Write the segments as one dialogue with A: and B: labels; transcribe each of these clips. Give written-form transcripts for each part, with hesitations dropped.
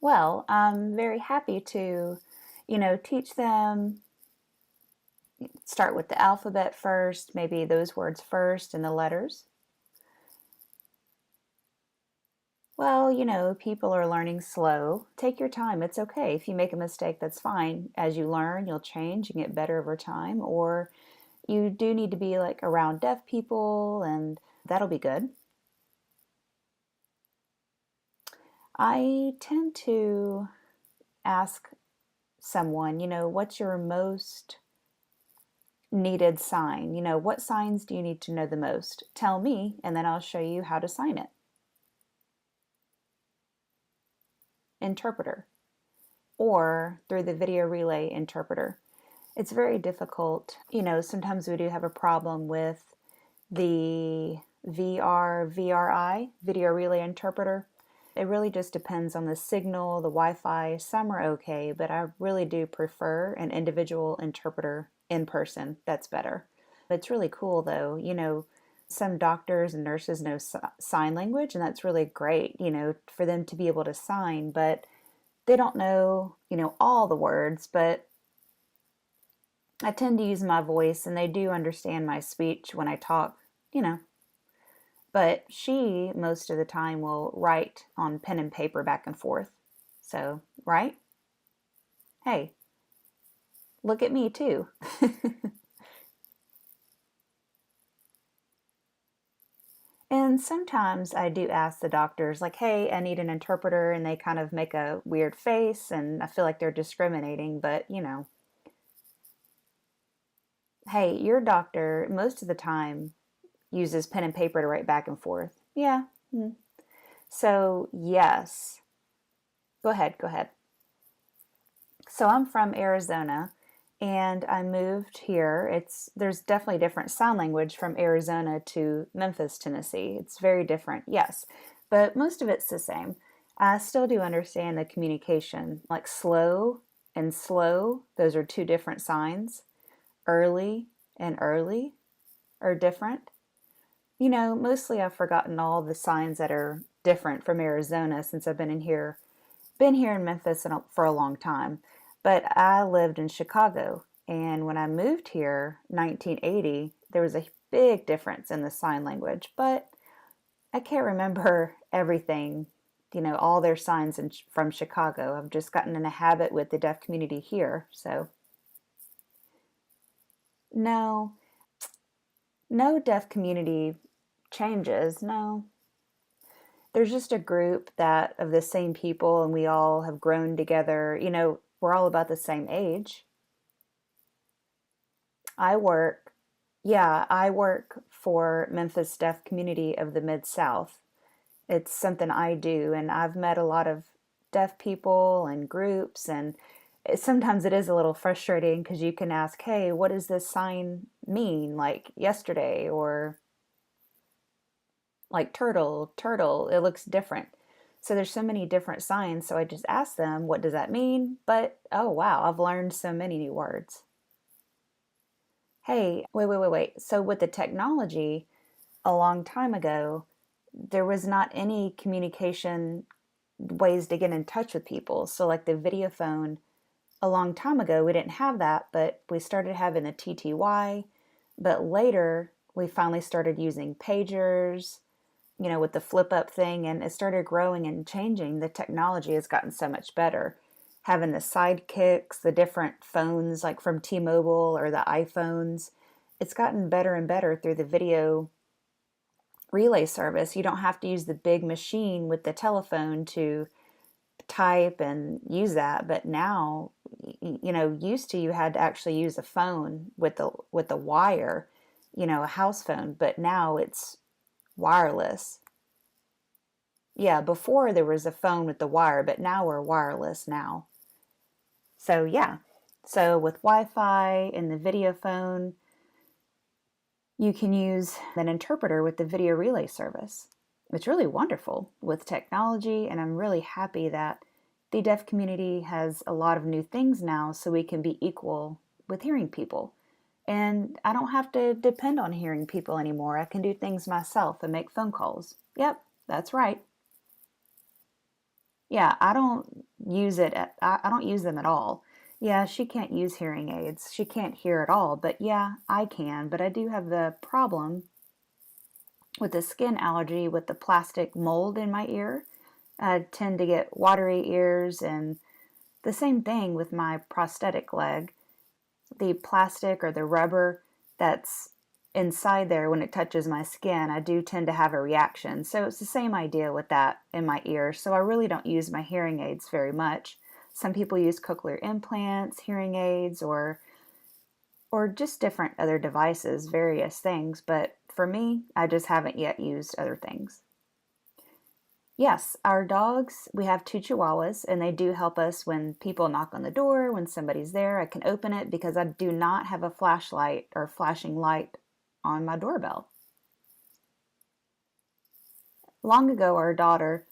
A: Well, I'm very happy to, teach them, start with the alphabet first, maybe those words first and the letters. Well, people are learning slow. Take your time. It's okay. If you make a mistake, that's fine. As you learn, you'll change and get better over time. Or you do need to be like around deaf people, and that'll be good. I tend to ask someone, what's your most needed sign? What signs do you need to know the most? Tell me, and then I'll show you how to sign it. Interpreter, or through the video relay interpreter. It's very difficult. Sometimes we do have a problem with the VRI, video relay interpreter. It really just depends on the signal, the Wi-Fi. Some are okay, but I really do prefer an individual interpreter in person. That's better. It's really cool though. Some doctors and nurses know sign language, and that's really great, for them to be able to sign, but they don't know, all the words, but I tend to use my voice and they do understand my speech when I talk, you know. But she, most of the time, will write on pen and paper back and forth. So, right? Hey, look at me too. And sometimes I do ask the doctors, like, hey, I need an interpreter, and they kind of make a weird face, and I feel like they're discriminating, but hey, your doctor, most of the time, uses pen and paper to write back and forth. Yeah. Mm. So, yes. Go ahead, go ahead. So, I'm from Arizona and I moved here. There's definitely different sign language from Arizona to Memphis, Tennessee. It's very different. Yes. But most of it's the same. I still do understand the communication. Like slow, those are two different signs. Early and early are different. Mostly I've forgotten all the signs that are different from Arizona since I've been here in Memphis for a long time. But I lived in Chicago, and when I moved here, 1980, there was a big difference in the sign language, but I can't remember everything, all their signs from Chicago. I've just gotten in a habit with the deaf community here. So, no, no deaf community changes. No, there's just a group that of the same people and we all have grown together. We're all about the same age. I work, yeah, I work for Memphis Deaf Community of the Mid-South. It's something I do, and I've met a lot of deaf people and groups, and sometimes it is a little frustrating because you can ask, hey, what does this sign mean? Like yesterday, or like turtle, it looks different. So there's so many different signs. So I just ask them, what does that mean? But oh wow, I've learned so many new words. Hey, wait. So with the technology, a long time ago, there was not any communication ways to get in touch with people. So like the video phone, a long time ago, we didn't have that, but we started having the TTY. But later, we finally started using pagers, with the flip up thing, and it started growing and changing. The technology has gotten so much better. Having the sidekicks, the different phones like from T-Mobile or the iPhones, it's gotten better and better through the video relay service. You don't have to use the big machine with the telephone to type and use that. But now, used to you had to actually use a phone with the wire, a house phone, but now it's wireless. Yeah, before there was a phone with the wire, but now we're wireless now. So yeah. So with Wi-Fi and the video phone, you can use an interpreter with the video relay service. It's really wonderful with technology, and I'm really happy that the deaf community has a lot of new things now so we can be equal with hearing people. And I don't have to depend on hearing people anymore. I can do things myself and make phone calls. Yep, that's right. Yeah, I don't use I don't use them at all. Yeah, she can't use hearing aids. She can't hear at all, but yeah, I can. But I do have the problem with the skin allergy with the plastic mold in my ear. I tend to get watery ears, and the same thing with my prosthetic leg. The plastic or the rubber that's inside there, when it touches my skin, I do tend to have a reaction. So it's the same idea with that in my ear. So I really don't use my hearing aids very much. Some people use cochlear implants, hearing aids, or just different other devices, various things, but for me, I just haven't yet used other things. Yes, our dogs, we have two Chihuahuas, and they do help us when people knock on the door, when somebody's there. I can open it because I do not have a flashlight or flashing light on my doorbell. Long ago, our daughter,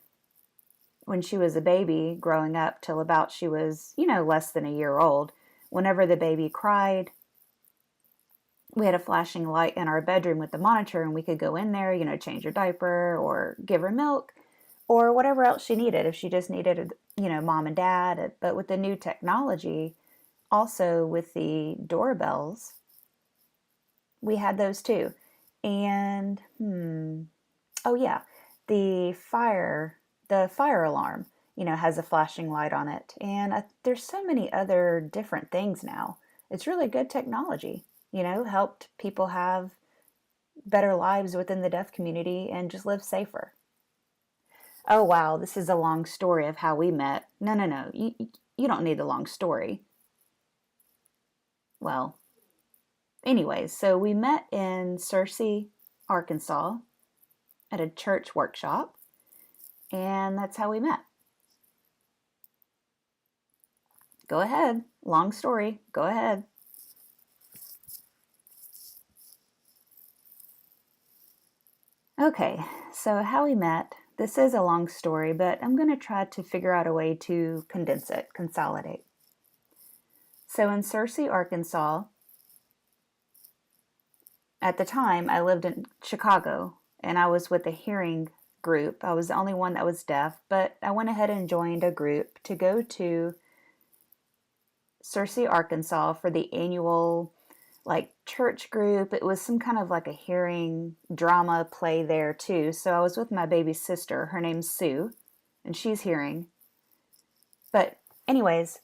A: when she was a baby, growing up till about she was, less than a year old, whenever the baby cried, we had a flashing light in our bedroom with the monitor, and we could go in there, change her diaper or give her milk or whatever else she needed, if she just needed, mom and dad. But with the new technology, also with the doorbells, we had those too. And oh yeah, the fire alarm, has a flashing light on it. And there's so many other different things now. It's really good technology, helped people have better lives within the deaf community and just live safer. Oh, wow, this is a long story of how we met. No, no, no. You don't need the long story. Well, anyways, so we met in Searcy, Arkansas at a church workshop, and that's how we met. Go ahead. Long story. Go ahead. Okay, so how we met. This is a long story, but I'm going to try to figure out a way to condense it, consolidate. So in Searcy, Arkansas, at the time I lived in Chicago and I was with a hearing group. I was the only one that was deaf, but I went ahead and joined a group to go to Searcy, Arkansas for the annual like church group. It was some kind of like a hearing drama play there too. So I was with my baby sister. Her name's Sue, and she's hearing. But anyways,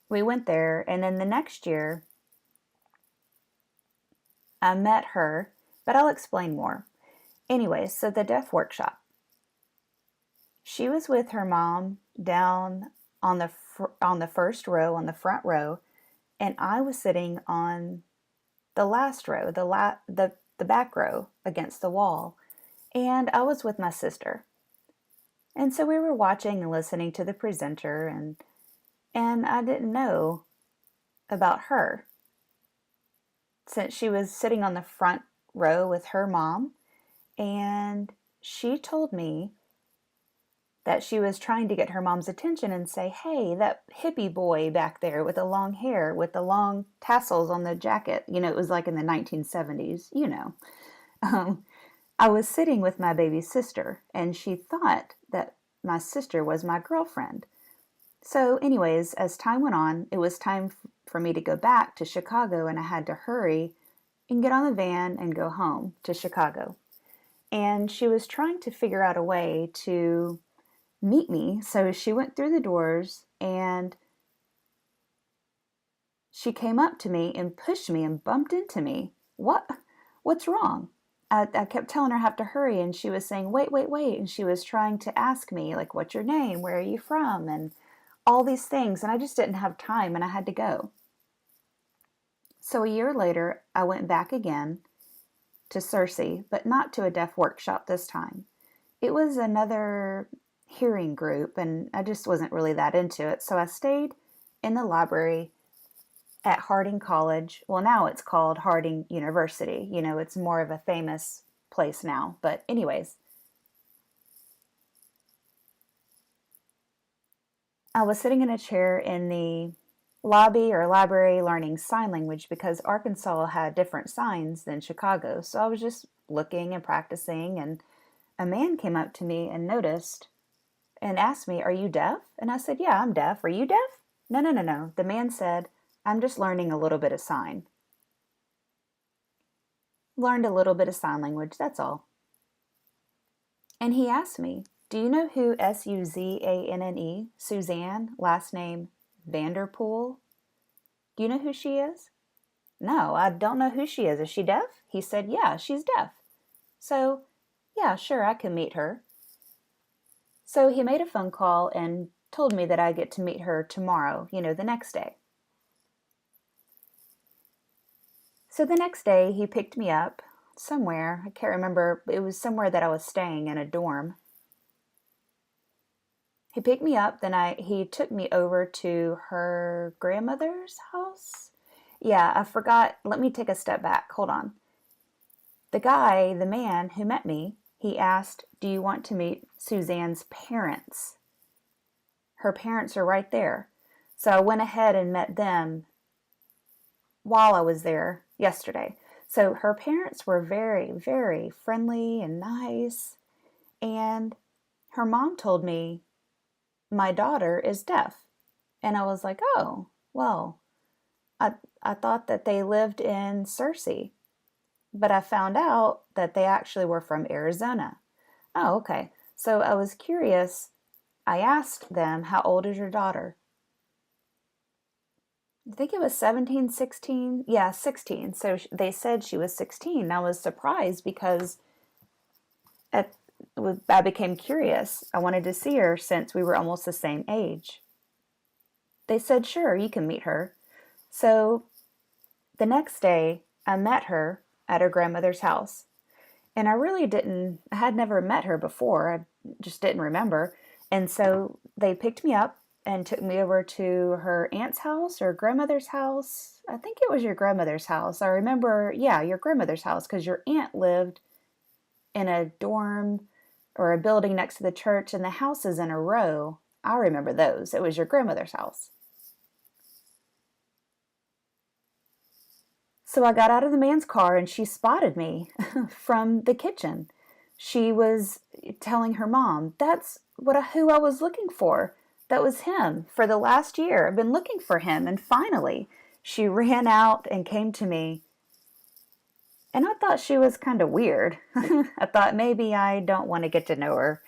A: we went there, and then the next year I met her, but I'll explain more. Anyways, so the deaf workshop. She was with her mom down on the first row, on the front row, and I was sitting on the last row, the back row against the wall, and I was with my sister. And so we were watching and listening to the presenter, and I didn't know about her since she was sitting on the front row with her mom, and she told me that she was trying to get her mom's attention and say, "Hey, that hippie boy back there with the long hair, with the long tassels on the jacket." It was like in the 1970s. Um, I was sitting with my baby sister, and she thought that my sister was my girlfriend. So, anyways, as time went on, it was time for me to go back to Chicago, and I had to hurry and get on the van and go home to Chicago. And she was trying to figure out a way to meet me. So she went through the doors and she came up to me and pushed me and bumped into me. What's wrong? I kept telling her I have to hurry, and she was saying, "Wait, wait, wait." And she was trying to ask me, like, "What's your name? Where are you from?" And all these things. And I just didn't have time, and I had to go. So a year later, I went back again to Searcy, but not to a deaf workshop this time. It was another hearing group, and I just wasn't really that into it. So I stayed in the library at Harding College. Well, now it's called Harding University. It's more of a famous place now. But anyways, I was sitting in a chair in the lobby or library learning sign language because Arkansas had different signs than Chicago. So I was just looking and practicing, and a man came up to me and noticed and asked me, "Are you deaf?" And I said, "Yeah, I'm deaf. Are you deaf?" "No, no, no, no." The man said, "I'm just learning a little bit of sign." Learned a little bit of sign language, that's all. And he asked me, "Do you know who Suzanne, Suzanne, last name Vanderpool? Do you know who she is?" "No, I don't know who she is. Is she deaf?" He said, "Yeah, she's deaf." So, yeah, sure, I can meet her. So he made a phone call and told me that I get to meet her tomorrow, the next day. So the next day he picked me up somewhere. I can't remember. It was somewhere that I was staying in a dorm. He picked me up, then he took me over to her grandmother's house. Yeah, I forgot. Let me take a step back. Hold on. The man who met me, he asked, "Do you want to meet Suzanne's parents?" Her parents are right there. So I went ahead and met them while I was there yesterday. So her parents were very, very friendly and nice. And her mom told me my daughter is deaf. And I was like, "Oh, well, I, I thought that they lived in Searcy, but I found out that they actually were from Arizona." "Oh, okay." So I was curious. I asked them, "How old is your daughter?" I think it was 17, 16. Yeah, 16. So they said she was 16. I was surprised because at, I became curious. I wanted to see her since we were almost the same age. They said, "Sure, you can meet her." So the next day, I met her at her grandmother's house. And I had never met her before. I just didn't remember. And so they picked me up and took me over to her aunt's house or grandmother's house. I think it was your grandmother's house. I remember, yeah, your grandmother's house, because your aunt lived in a dorm or a building next to the church, and the houses in a row. I remember those. It was your grandmother's house. So I got out of the man's car and she spotted me from the kitchen. She was telling her mom, "That's who I was looking for. That was him for the last year. I've been looking for him." And finally, she ran out and came to me. And I thought she was kind of weird. I thought maybe I don't want to get to know her.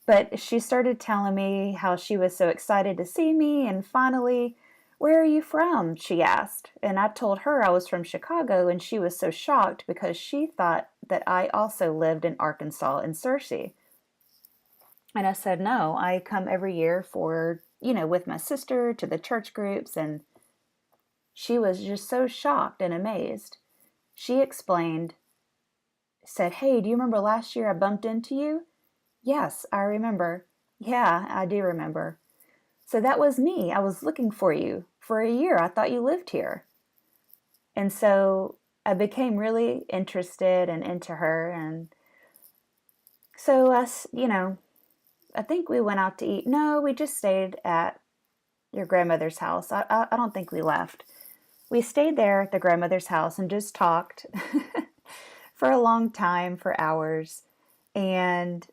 A: But she started telling me how she was so excited to see me. And finally, "Where are you from?" she asked. And I told her I was from Chicago. And she was so shocked because she thought that I also lived in Arkansas in Searcy. And I said, "No, I come every year with my sister to the church groups." And she was just so shocked and amazed. She explained, said, "Hey, do you remember last year I bumped into you?" "Yes, I remember." "Yeah, I do remember." "So that was me. I was looking for you for a year. I thought you lived here." And so I became really interested and into her. And so I think we went out to eat. No, we just stayed at your grandmother's house. I don't think we left. We stayed there at the grandmother's house and just talked for a long time, for hours. And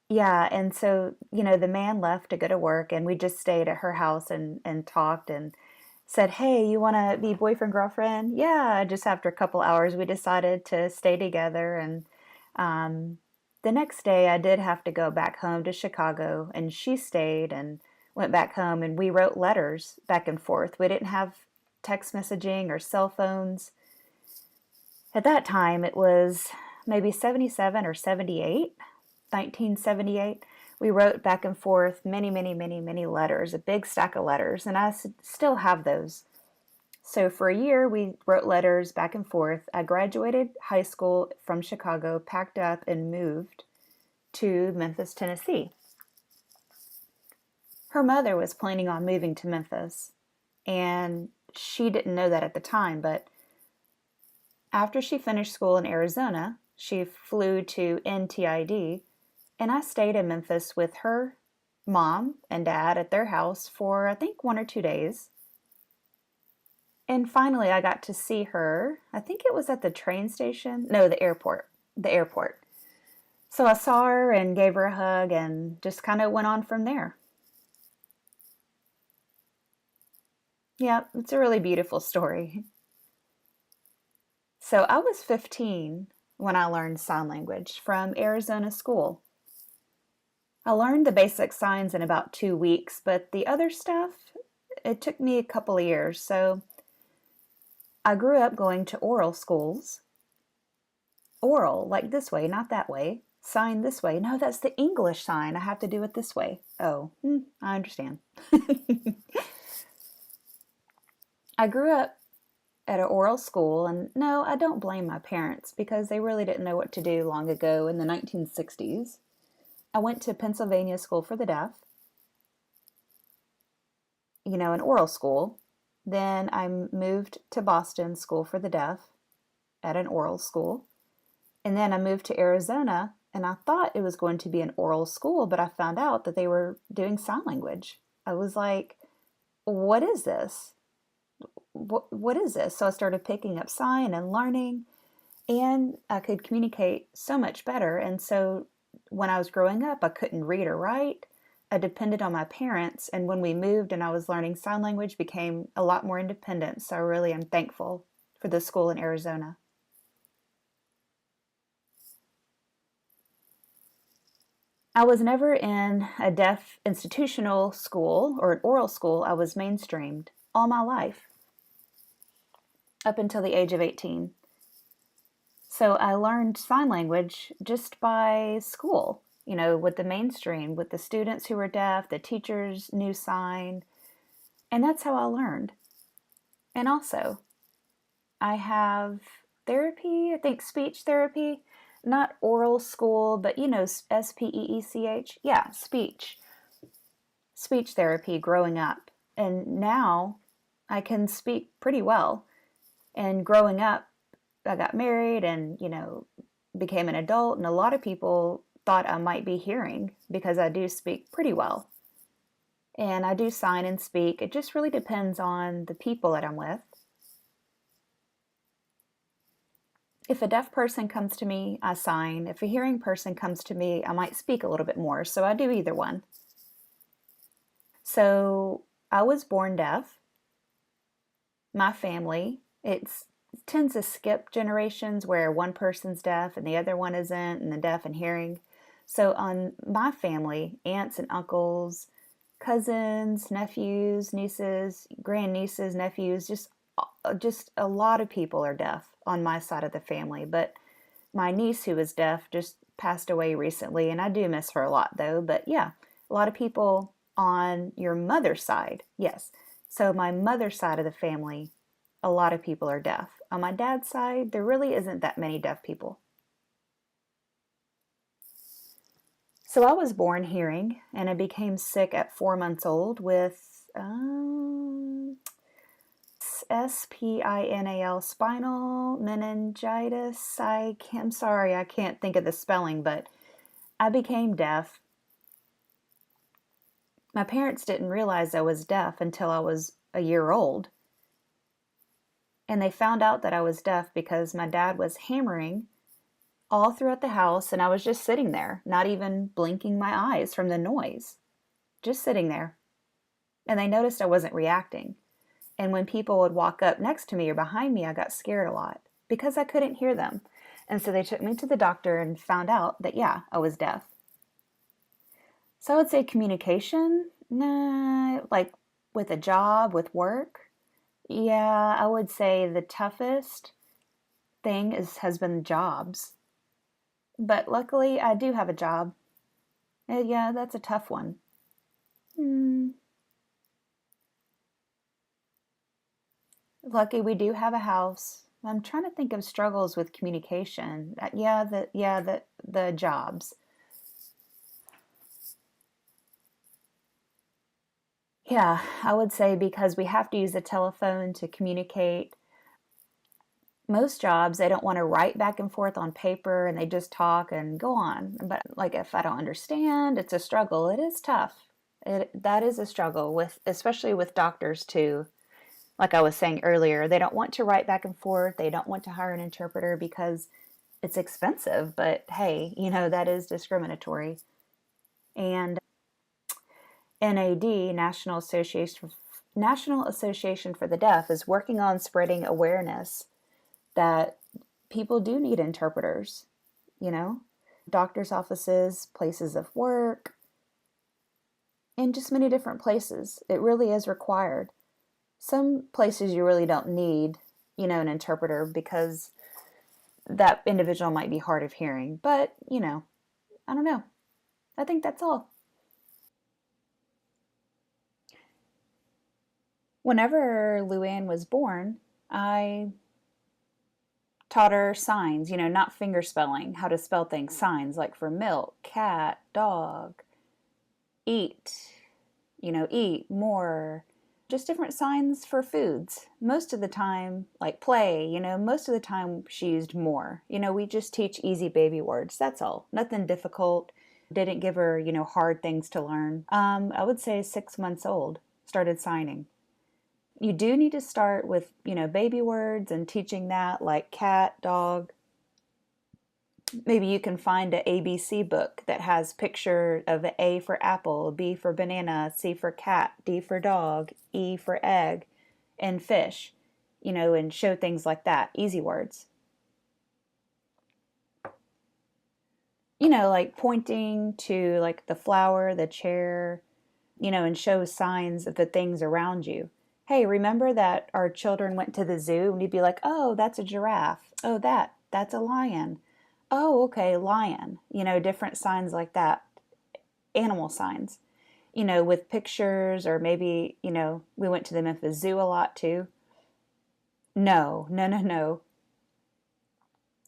A: yeah, and so, the man left to go to work and we just stayed at her house and talked and said, "Hey, you want to be boyfriend, girlfriend?" Yeah, just after a couple hours, we decided to stay together. And the next day, I did have to go back home to Chicago, and she stayed and went back home, and we wrote letters back and forth. We didn't have text messaging or cell phones. At that time, it was maybe 77 or 78, 1978. We wrote back and forth many, many, many, many letters, a big stack of letters, and I still have those. So for a year, we wrote letters back and forth. I graduated high school from Chicago, packed up, and moved to Memphis, Tennessee. Her mother was planning on moving to Memphis, and she didn't know that at the time, but after she finished school in Arizona, she flew to NTID, and I stayed in Memphis with her mom and dad at their house for, I think, 1 or 2 days. And finally, I got to see her. I think it was at the train station. No, the airport. The airport. So I saw her and gave her a hug and just kind of went on from there. Yeah, it's a really beautiful story. So I was 15 when I learned sign language from Arizona school. I learned the basic signs in about 2 weeks, but the other stuff, it took me a couple of years. So I grew up going to oral schools. Oral, like this way, not that way. Sign this way. No, that's the English sign. I have to do it this way. Oh, I understand. I grew up at an oral school, and no, I don't blame my parents because they really didn't know what to do long ago in the 1960s. I went to Pennsylvania School for the Deaf, an oral school. Then I moved to Boston School for the Deaf at an oral school. And then I moved to Arizona and I thought it was going to be an oral school, but I found out that they were doing sign language. I was like, what is this? What is this? So I started picking up sign and learning, and I could communicate so much better. And so when I was growing up, I couldn't read or write. I depended on my parents, and when we moved and I was learning sign language, became a lot more independent. So I really am thankful for the school in Arizona. I was never in a deaf institutional school or an oral school. I was mainstreamed all my life up until the age of 18. So I learned sign language just by school, with the mainstream, with the students who were deaf, the teachers knew sign, and that's how I learned. And also, I have therapy, I think speech therapy, not oral school, but SPEECH. Yeah, speech therapy growing up. And now I can speak pretty well. And growing up, I got married and, became an adult. And a lot of people thought I might be hearing because I do speak pretty well. And I do sign and speak. It just really depends on the people that I'm with. If a deaf person comes to me, I sign. If a hearing person comes to me, I might speak a little bit more. So I do either one. So I was born deaf. My family, it tends to skip generations where one person's deaf and the other one isn't, and the deaf and hearing. So on my family, aunts and uncles, cousins, nephews, nieces, grandnieces, nephews, just a lot of people are deaf on my side of the family. But my niece who was deaf just passed away recently, and I do miss her a lot though. But yeah, a lot of people on your mother's side, yes. So my mother's side of the family, a lot of people are deaf. On my dad's side, there really isn't that many deaf people. So I was born hearing, and I became sick at 4 months old with spinal spinal meningitis. I'm sorry, I can't think of the spelling, but I became deaf. My parents didn't realize I was deaf until I was a year old. And they found out that I was deaf because my dad was hammering all throughout the house, and I was just sitting there, not even blinking my eyes from the noise, just sitting there. And they noticed I wasn't reacting. And when people would walk up next to me or behind me, I got scared a lot because I couldn't hear them. And so they took me to the doctor and found out that, yeah, I was deaf. So I would say communication, nah, like with a job, with work. Yeah, I would say the toughest thing has been jobs. But luckily, I do have a job. Yeah, that's a tough one. Hmm. Lucky we do have a house. I'm trying to think of struggles with communication. The jobs. Yeah, I would say because we have to use the telephone to communicate. Most jobs, they don't want to write back and forth on paper and they just talk and go on. But like if I don't understand, it's a struggle. It is tough. That is a struggle with, especially with doctors too. Like I was saying earlier, they don't want to write back and forth. They don't want to hire an interpreter because it's expensive, but hey, that is discriminatory. And NAD, National Association for the Deaf, is working on spreading awareness that people do need interpreters, you know, doctors' offices, places of work, in just many different places. It really is required. Some places you really don't need, an interpreter because that individual might be hard of hearing. But, I don't know. I think that's all. Whenever Luann was born, I taught her signs, not finger spelling, how to spell things, signs like for milk, cat, dog, eat, eat, more, just different signs for foods. Most of the time, like play, most of the time she used more. We just teach easy baby words. That's all. Nothing difficult. Didn't give her, hard things to learn. I would say 6 months old, started signing. You do need to start with, baby words and teaching that, like cat, dog. Maybe you can find an ABC book that has picture of A for apple, B for banana, C for cat, D for dog, E for egg, and fish, and show things like that. Easy words. Like pointing to like the flower, the chair, and show signs of the things around you. Hey, remember that our children went to the zoo? And you'd be like, oh, that's a giraffe. Oh, that's a lion. Oh, okay, lion. Different signs like that. Animal signs. With pictures, or maybe, we went to the Memphis Zoo a lot too. No, no, no, no.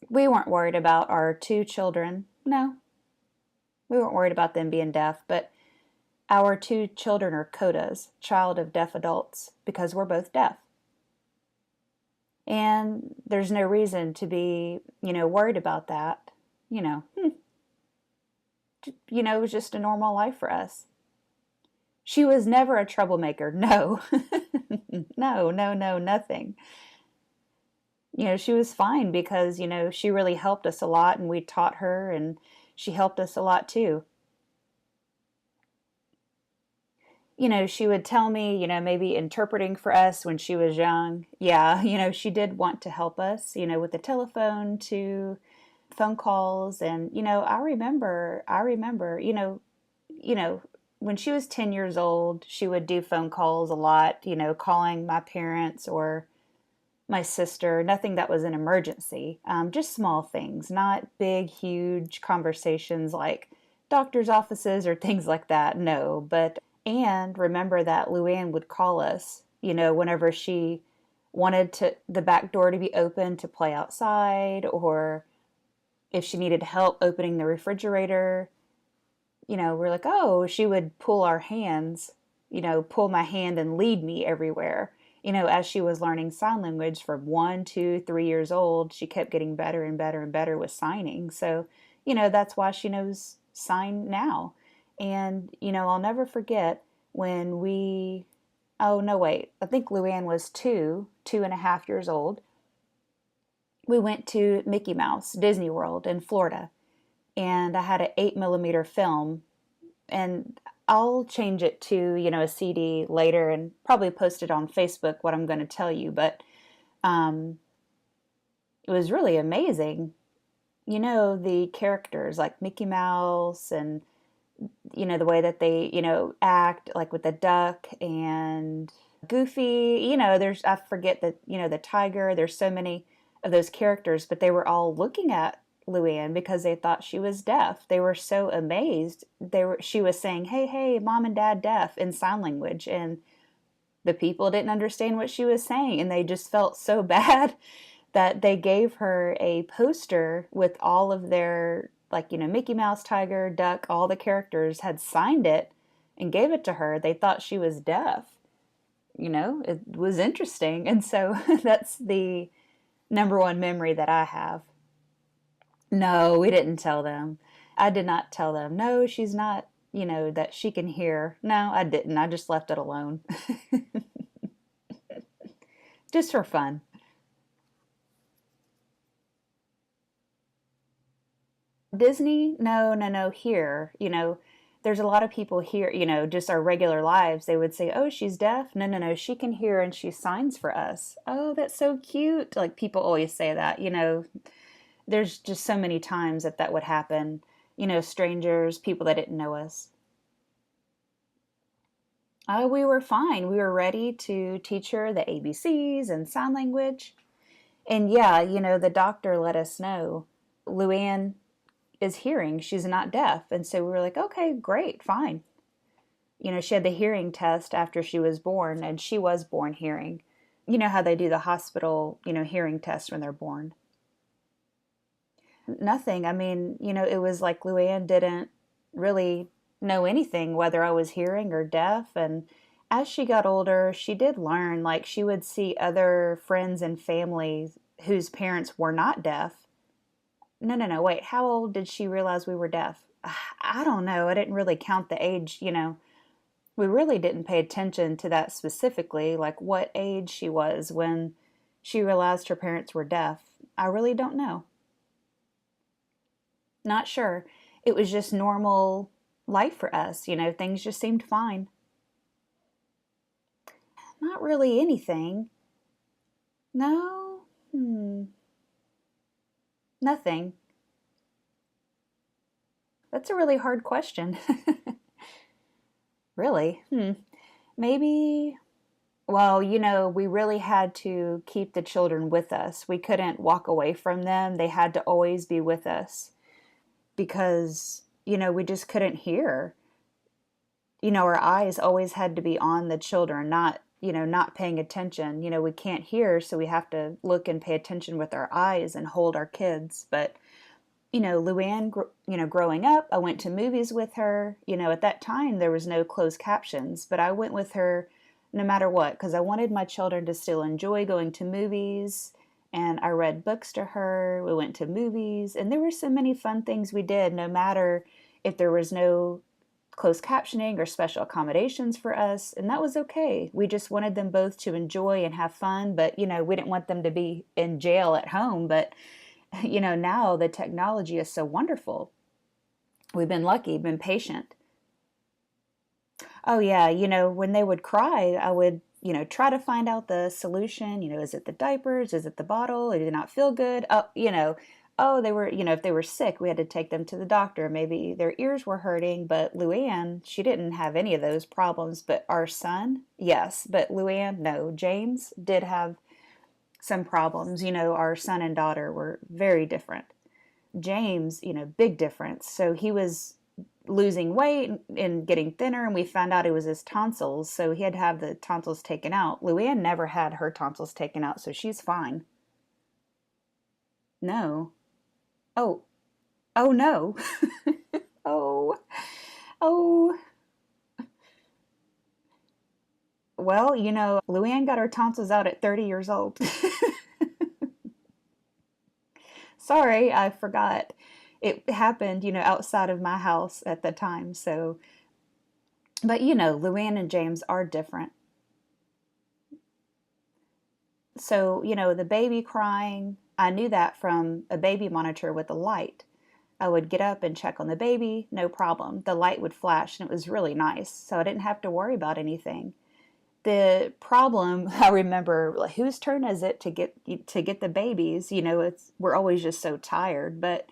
A: We weren't worried about our two children. No, we weren't worried about them being deaf, but our two children are CODAs, child of deaf adults, because we're both deaf. And there's no reason to be, worried about that. It was just a normal life for us. She was never a troublemaker. No. No, no, no, nothing. She was fine because, she really helped us a lot and we taught her and she helped us a lot too. She would tell me, maybe interpreting for us when she was young. Yeah, she did want to help us, with the telephone to phone calls. And, I remember, when she was 10 years old, she would do phone calls a lot, calling my parents or my sister, nothing that was an emergency, just small things, not big, huge conversations like doctor's offices or things like that. No, but and remember that Luann would call us, whenever she wanted the back door to be open to play outside, or if she needed help opening the refrigerator. We're like, oh, she would pull our hands, pull my hand and lead me everywhere. As she was learning sign language from 1, 2, 3 years old, she kept getting better and better and better with signing. So, that's why she knows sign now. And, I'll never forget when oh, no, wait, I think Luann was 2.5 years old. We went to Mickey Mouse, Disney World in Florida. And I had an 8 millimeter film, and I'll change it to, a CD later and probably post it on Facebook, what I'm going to tell you. But um, it was really amazing. The characters like Mickey Mouse and, the way that they, act like with the duck and Goofy, I forget that, the tiger, there's so many of those characters, but they were all looking at Luann because they thought she was deaf. They were so amazed. She was saying, hey, hey, mom and dad deaf in sign language. And the people didn't understand what she was saying. And they just felt so bad that they gave her a poster with all of their, like, Mickey Mouse, Tiger, Duck, all the characters had signed it and gave it to her. They thought she was deaf. It was interesting. And so that's the number one memory that I have. No, we didn't tell them. I did not tell them. No, she's not, that she can hear. No, I didn't. I just left it alone. Just for fun. Disney? No, no, no, here. There's a lot of people here, just our regular lives. They would say, oh, she's deaf. No, no, no, she can hear and she signs for us. Oh, that's so cute. Like people always say that, there's just so many times that would happen, strangers, people that didn't know us. Oh, we were fine. We were ready to teach her the ABCs and sign language. And yeah, the doctor let us know Luann is hearing. She's not deaf. And so we were like, okay, great, fine. She had the hearing test after she was born, and she was born hearing. You know how they do the hospital, hearing test when they're born. Nothing. I mean, it was like Luann didn't really know anything, whether I was hearing or deaf. And as she got older, she did learn, like, she would see other friends and family whose parents were not deaf. No, no, no, wait, how old did she realize we were deaf? I don't know. I didn't really count the age. We really didn't pay attention to that specifically, like what age she was when she realized her parents were deaf. I really don't know. Not sure. It was just normal life for us. Things just seemed fine. Not really anything. No, nothing. That's a really hard question. Really? Maybe, well, we really had to keep the children with us. We couldn't walk away from them. They had to always be with us because, we just couldn't hear. Our eyes always had to be on the children, not paying attention. We can't hear, so we have to look and pay attention with our eyes and hold our kids. But, Luann, growing up, I went to movies with her. At that time, there was no closed captions, but I went with her no matter what because I wanted my children to still enjoy going to movies. And I read books to her. We went to movies, and there were so many fun things we did, no matter if there was no closed captioning or special accommodations for us, and that was okay. We just wanted them both to enjoy and have fun, but we didn't want them to be in jail at home. But now the technology is so wonderful. We've been lucky, been patient. Oh yeah, when they would cry, I would, try to find out the solution. Is it the diapers? Is it the bottle? Did they not feel good? Oh, they were, if they were sick, we had to take them to the doctor. Maybe their ears were hurting, but Luann, she didn't have any of those problems. But our son, yes, but Luann, no. James did have some problems. Our son and daughter were very different. James, big difference. So he was losing weight and getting thinner, and we found out it was his tonsils, so he had to have the tonsils taken out. Luann never had her tonsils taken out, so she's fine. No. Oh, oh no. Oh, oh. Well, Luann got her tonsils out at 30 years old. Sorry, I forgot. It happened, outside of my house at the time. So, but Luann and James are different. So, the baby crying, I knew that from a baby monitor with a light. I would get up and check on the baby, no problem. The light would flash and it was really nice. So I didn't have to worry about anything. The problem, I remember, like, whose turn is it to get the babies? We're always just so tired, but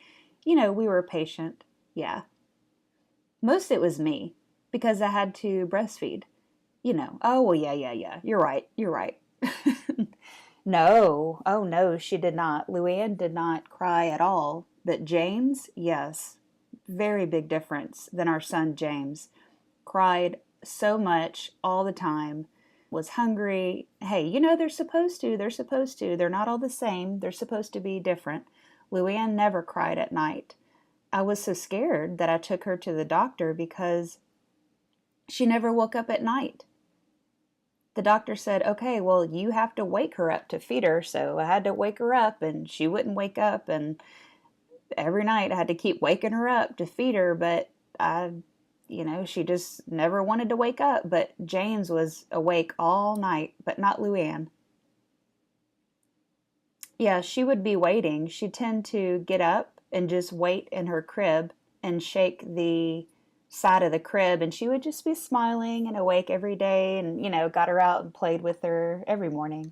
A: we were patient. Yeah. Most it was me because I had to breastfeed. Oh, well, yeah, yeah, yeah. You're right. You're right. No. Oh, no, she did not. Luann did not cry at all. But James, yes. Very big difference than our son James. Cried so much all the time. Was hungry. Hey, they're supposed to. They're supposed to. They're not all the same. They're supposed to be different. Luann never cried at night. I was so scared that I took her to the doctor because she never woke up at night. The doctor said, okay, well, you have to wake her up to feed her. So I had to wake her up and she wouldn't wake up. And every night I had to keep waking her up to feed her. But she just never wanted to wake up. But James was awake all night, but not Luann. Yeah, she would be waiting. She'd tend to get up and just wait in her crib and shake the side of the crib, and she would just be smiling and awake every day, and got her out and played with her every morning.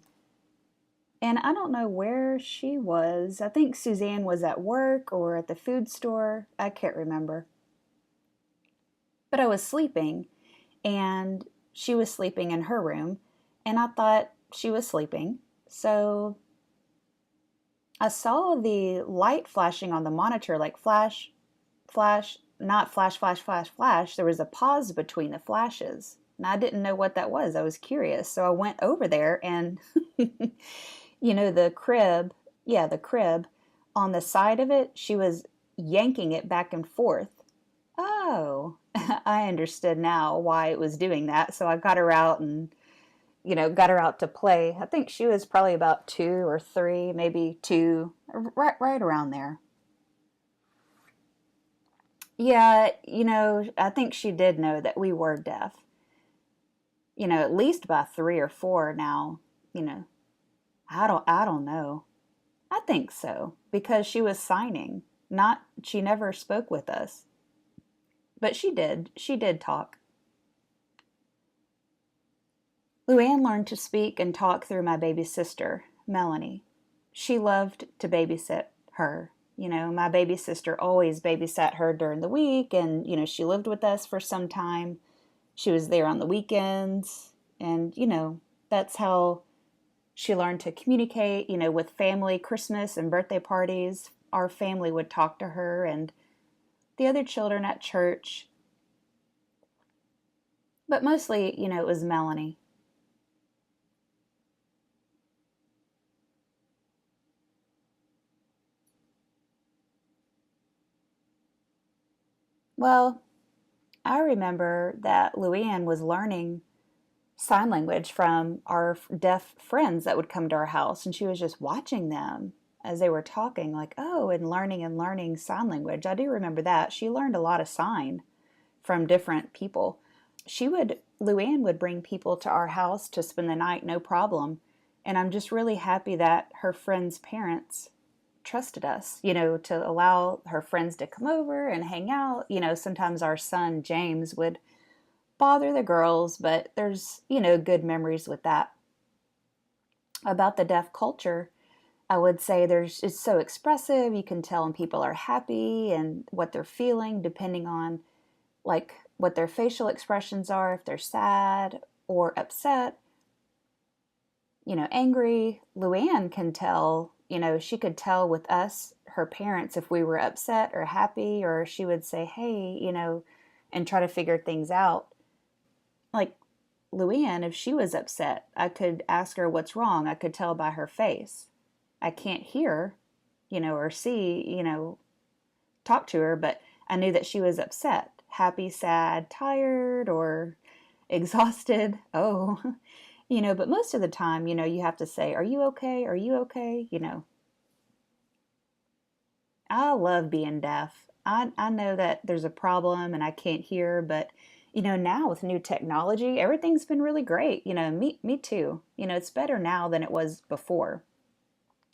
A: And I don't know where she was. I think Suzanne was at work or at the food store. I can't remember. But I was sleeping, and she was sleeping in her room, and I thought she was sleeping. So I saw the light flashing on the monitor, like flash, flash, not flash, flash, flash, flash. There was a pause between the flashes. And I didn't know what that was. I was curious. So I went over there, and, the crib, yeah, the crib, on the side of it, she was yanking it back and forth. Oh, I understood now why it was doing that. So I got her out and, got her out to play. I think she was probably about 2 or 3, maybe 2, right around there. Yeah, I think she did know that we were deaf. At least by 3 or 4 now. You know, I don't know. I think so because she was signing. Not she never spoke with us, but she did. She did talk. Luann learned to speak and talk through my baby sister, Melanie. She loved to babysit her. My baby sister always babysat her during the week, and, she lived with us for some time. She was there on the weekends, and, that's how she learned to communicate, with family, Christmas and birthday parties. Our family would talk to her and the other children at church, but mostly, it was Melanie. Well, I remember that Luann was learning sign language from our deaf friends that would come to our house, and she was just watching them as they were talking, like, oh, and learning sign language. I do remember that. She learned a lot of sign from different people. Luann would bring people to our house to spend the night, no problem. And I'm just really happy that her friends' parents trusted us, to allow her friends to come over and hang out. Sometimes our son, James, would bother the girls, but there's, good memories with that. About the deaf culture, I would say it's so expressive. You can tell when people are happy and what they're feeling, depending on like what their facial expressions are, if they're sad or upset, angry. Luann can tell, she could tell with us, her parents, if we were upset or happy, or she would say, hey, and try to figure things out. Like Luann, if she was upset, I could ask her what's wrong. I could tell by her face. I can't hear, or see, talk to her, but I knew that she was upset, happy, sad, tired, or exhausted. Oh, but most of the time, you have to say, are you okay? Are you okay? I love being deaf. I know that there's a problem and I can't hear, but now with new technology, everything's been really great. Me too. It's better now than it was before.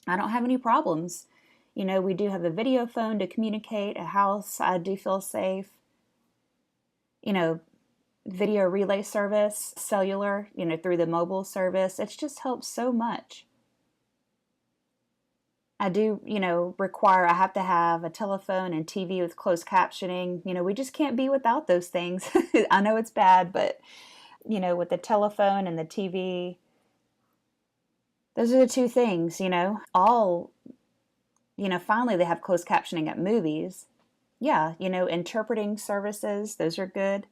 A: I don't have any problems. We do have a video phone to communicate, a house. I do feel safe. You know, Video relay service, cellular, through the mobile service. It's just helped so much. I do, I have to have a telephone and TV with closed captioning. We just can't be without those things. I know it's bad, but, with the telephone and the TV, those are the two things, all, finally they have closed captioning at movies. Yeah, interpreting services, those are good.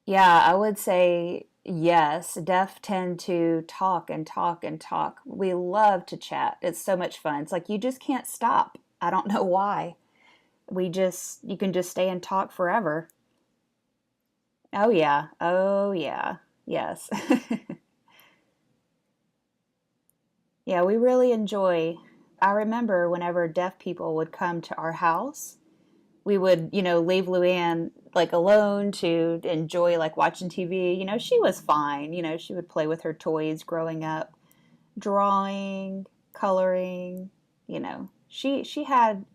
A: Yeah, I would say yes. Deaf tend to talk and talk and talk. We love to chat. It's so much fun. It's like you just can't stop. I don't know why. You can just stay and talk forever. Oh, yeah. Oh, yeah. Yes. Yeah, we really enjoy. I remember whenever deaf people would come to our house, we would, leave Luann like alone to enjoy like watching TV. She was fine. She would play with her toys growing up, drawing. coloring, she had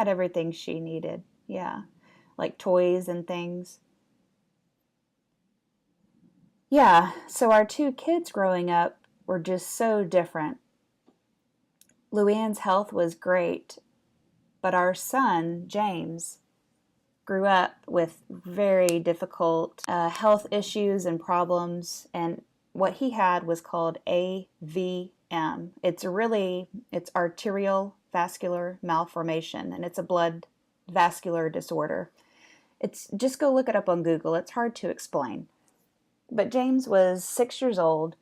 A: everything she needed. Yeah. Like toys and things. Yeah, so our two kids growing up were just so different. Luann's health was great, but our son, James, grew up with very difficult health issues and problems, and what he had was called AVM. It's arterial vascular malformation, and it's a blood vascular disorder. It's just go look it up on Google. It's hard to explain. But James was 6 years old,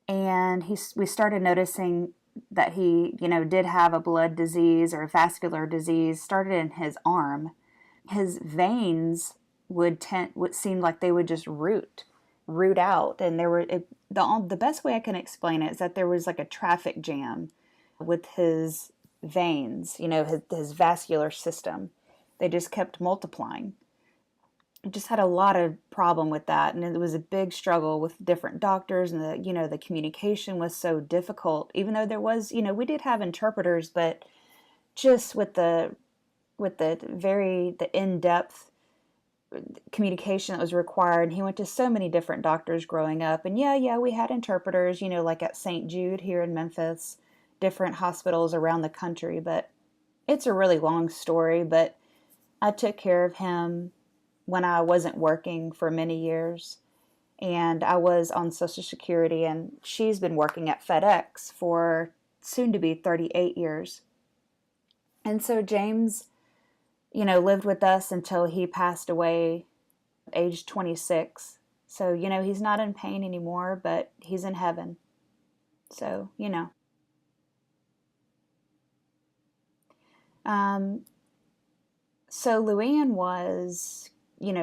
A: and we started noticing that he, did have a blood disease or a vascular disease started in his arm. His veins would seem like they would just root out, and the best way I can explain it is that there was like a traffic jam with his veins, his vascular system. They just kept multiplying. Just had a lot of problem with that, and it was a big struggle with different doctors, and the communication was so difficult, even though there was, we did have interpreters, but just with the in-depth communication that was required. He went to so many different doctors growing up, and yeah, we had interpreters, like at St. Jude here in Memphis, different hospitals around the country, but it's a really long story. But I took care of him when I wasn't working for many years, and I was on Social Security, and she's been working at FedEx for soon to be 38 years. And so James, lived with us until he passed away, age 26. So, he's not in pain anymore, but he's in heaven. So. Um, so Luann was,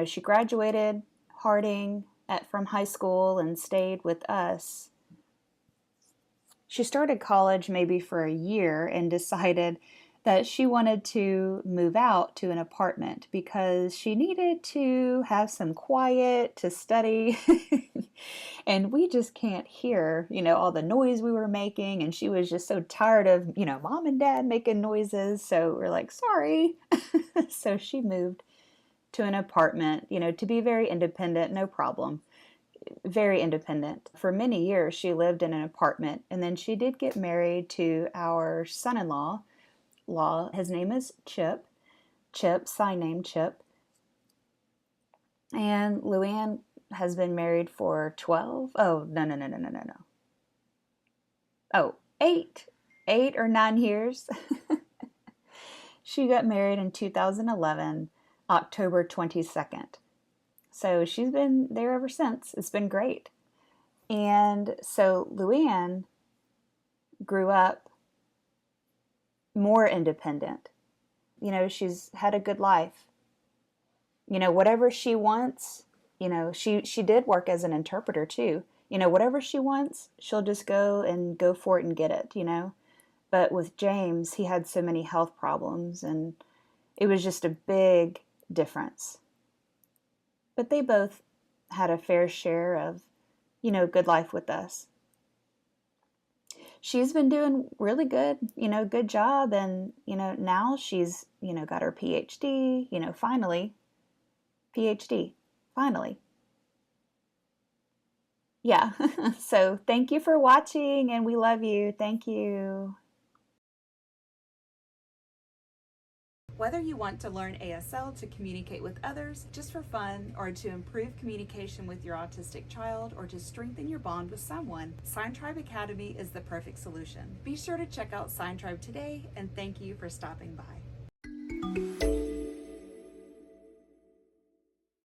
A: she graduated Harding from high school and stayed with us. She started college maybe for a year and decided that she wanted to move out to an apartment because she needed to have some quiet to study. And we just can't hear, all the noise we were making. And she was just so tired of, mom and dad making noises. So we're like, sorry. So she moved to an apartment, to be very independent, no problem. Very independent. For many years, she lived in an apartment. And then she did get married to our son-in-law. His name is Chip. Sign name Chip. And Luann has been married for 12. Oh, no. Oh, 8 or 9 years. She got married in 2011, October 22nd. So she's been there ever since. It's been great. And so Luann grew up more independent. She's had a good life. Whatever she wants, she did work as an interpreter too. Whatever she wants, she'll just go for it and get it, But with James, he had so many health problems, and it was just a big difference. But they both had a fair share of, good life with us. She's been doing really good, good job. And, now she's, got her PhD, finally. PhD, finally. Yeah. So thank you for watching, and we love you. Thank you. Whether you want to learn ASL to communicate with others just for fun, or to improve communication with your autistic child, or to strengthen your bond with someone, Sign Tribe Academy is the perfect solution. Be sure to check out Sign Tribe today, and thank you for stopping by.